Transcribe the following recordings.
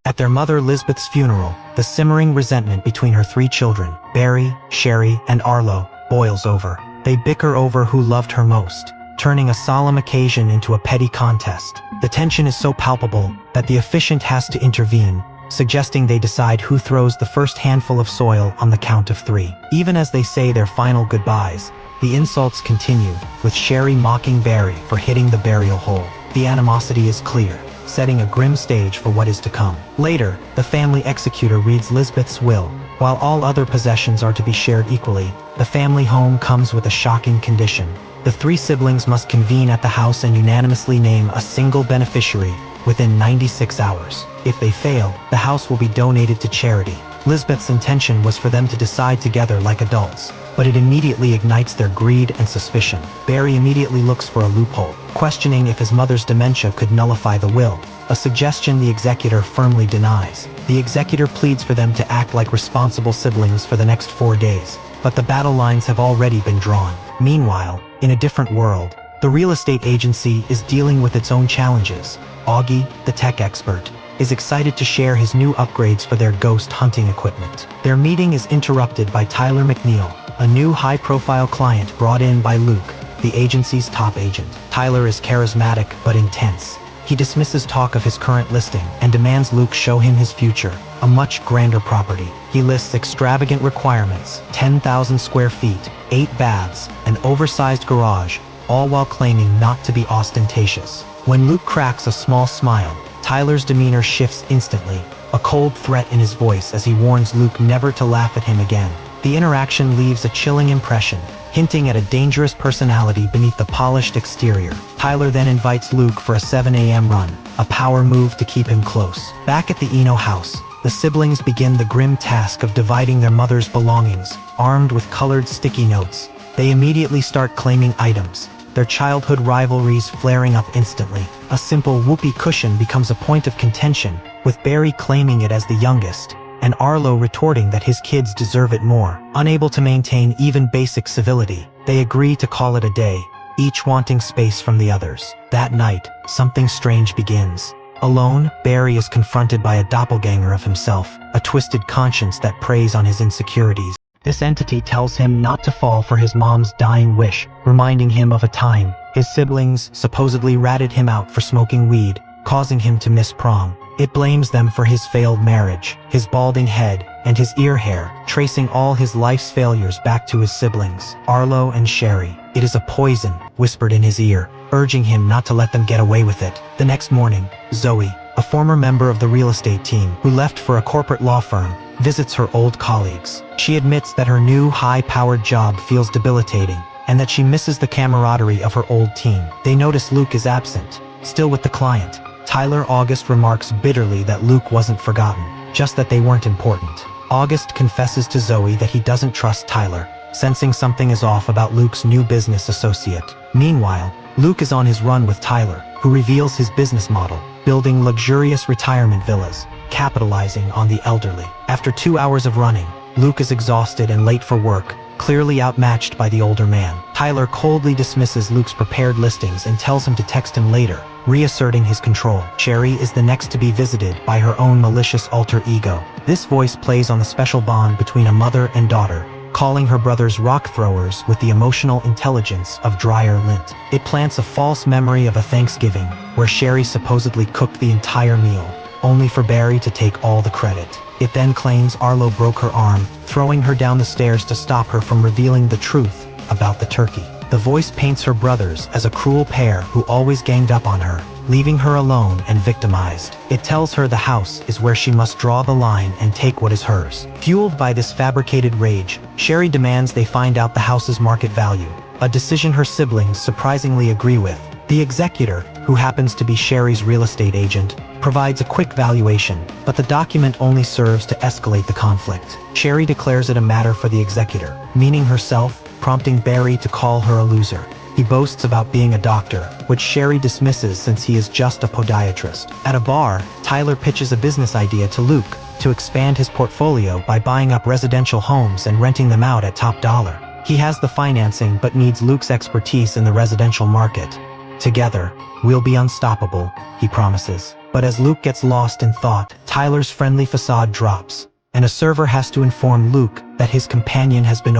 At their mother Lisbeth's funeral, the simmering resentment between her three children, Barry, Sherry, and Arlo, boils over. They bicker over who loved her most, turning a solemn occasion into a petty contest. The tension is so palpable that the officiant has to intervene, suggesting they decide who throws the first handful of soil on the count of 3. Even as they say their final goodbyes, the insults continue, with Sherry mocking Barry for hitting the burial hole. The animosity is clear, setting a grim stage for what is to come. Later, the family executor reads Lisbeth's will. While all other possessions are to be shared equally, the family home comes with a shocking condition. The 3 siblings must convene at the house and unanimously name a single beneficiary within 96 hours. If they fail, the house will be donated to charity. Lisbeth's intention was for them to decide together like adults, but it immediately ignites their greed and suspicion. Barry immediately looks for a loophole, questioning if his mother's dementia could nullify the will, a suggestion the executor firmly denies. The executor pleads for them to act like responsible siblings for the next 4 days, but the battle lines have already been drawn. Meanwhile, in a different world, the real estate agency is dealing with its own challenges. Augie, the tech expert, is excited to share his new upgrades for their ghost hunting equipment. Their meeting is interrupted by Tyler McNeil, a new high-profile client brought in by Luke, the agency's top agent. Tyler is charismatic but intense. He dismisses talk of his current listing and demands Luke show him his future, a much grander property. He lists extravagant requirements: 10,000 square feet, 8 baths, an oversized garage, all while claiming not to be ostentatious. When Luke cracks a small smile, Tyler's demeanor shifts instantly, a cold threat in his voice as he warns Luke never to laugh at him again. The interaction leaves a chilling impression, hinting at a dangerous personality beneath the polished exterior. Tyler then invites Luke for a 7 a.m. run, a power move to keep him close. Back at the Eno house, the siblings begin the grim task of dividing their mother's belongings. Armed with colored sticky notes, they immediately start claiming items, their childhood rivalries flaring up instantly. A simple whoopee cushion becomes a point of contention, with Barry claiming it as the youngest, and Arlo retorting that his kids deserve it more. Unable to maintain even basic civility, they agree to call it a day, each wanting space from the others. That night, something strange begins. Alone, Barry is confronted by a doppelganger of himself, a twisted conscience that preys on his insecurities. This entity tells him not to fall for his mom's dying wish, reminding him of a time his siblings supposedly ratted him out for smoking weed, causing him to miss prom. It blames them for his failed marriage, his balding head, and his ear hair, tracing all his life's failures back to his siblings, Arlo and Sherry. It is a poison, whispered in his ear, urging him not to let them get away with it. The next morning, Zoe, a former member of the real estate team who left for a corporate law firm, visits her old colleagues. She admits that her new high-powered job feels debilitating, and that she misses the camaraderie of her old team. They notice Luke is absent, still with the client. Tyler August remarks bitterly that Luke wasn't forgotten, just that they weren't important. August confesses to Zoe that he doesn't trust Tyler, sensing something is off about Luke's new business associate. Meanwhile, Luke is on his run with Tyler, who reveals his business model, building luxurious retirement villas, capitalizing on the elderly. After 2 hours of running, Luke is exhausted and late for work, clearly outmatched by the older man. Tyler coldly dismisses Luke's prepared listings and tells him to text him later, reasserting his control. Sherry is the next to be visited by her own malicious alter ego. This voice plays on the special bond between a mother and daughter, calling her brothers rock throwers with the emotional intelligence of dryer lint. It plants a false memory of a Thanksgiving, where Sherry supposedly cooked the entire meal, only for Barry to take all the credit. It then claims Arlo broke her arm, throwing her down the stairs to stop her from revealing the truth about the turkey. The voice paints her brothers as a cruel pair who always ganged up on her, leaving her alone and victimized. It tells her the house is where she must draw the line and take what is hers. Fueled by this fabricated rage, Sherry demands they find out the house's market value, a decision her siblings surprisingly agree with. The executor, who happens to be Sherry's real estate agent, provides a quick valuation, but the document only serves to escalate the conflict. Sherry declares it a matter for the executor, meaning herself, prompting Barry to call her a loser. He boasts about being a doctor, which Sherry dismisses since he is just a podiatrist. At a bar, Tyler pitches a business idea to Luke to expand his portfolio by buying up residential homes and renting them out at top dollar. He has the financing but needs Luke's expertise in the residential market. Together, we'll be unstoppable, he promises. But But as Luke gets lost in thought, Tyler's friendly facade drops, and a server has to inform Luke that his companion has been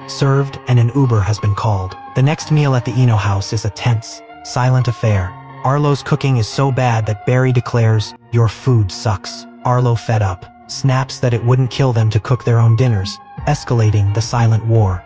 served and an Uber has been called. The next meal at the Eno house is a tense, silent affair. Arlo's cooking is so bad that Barry declares, "Your food sucks." Arlo, fed up, snaps that it wouldn't kill them to cook their own dinners, escalating the silent war.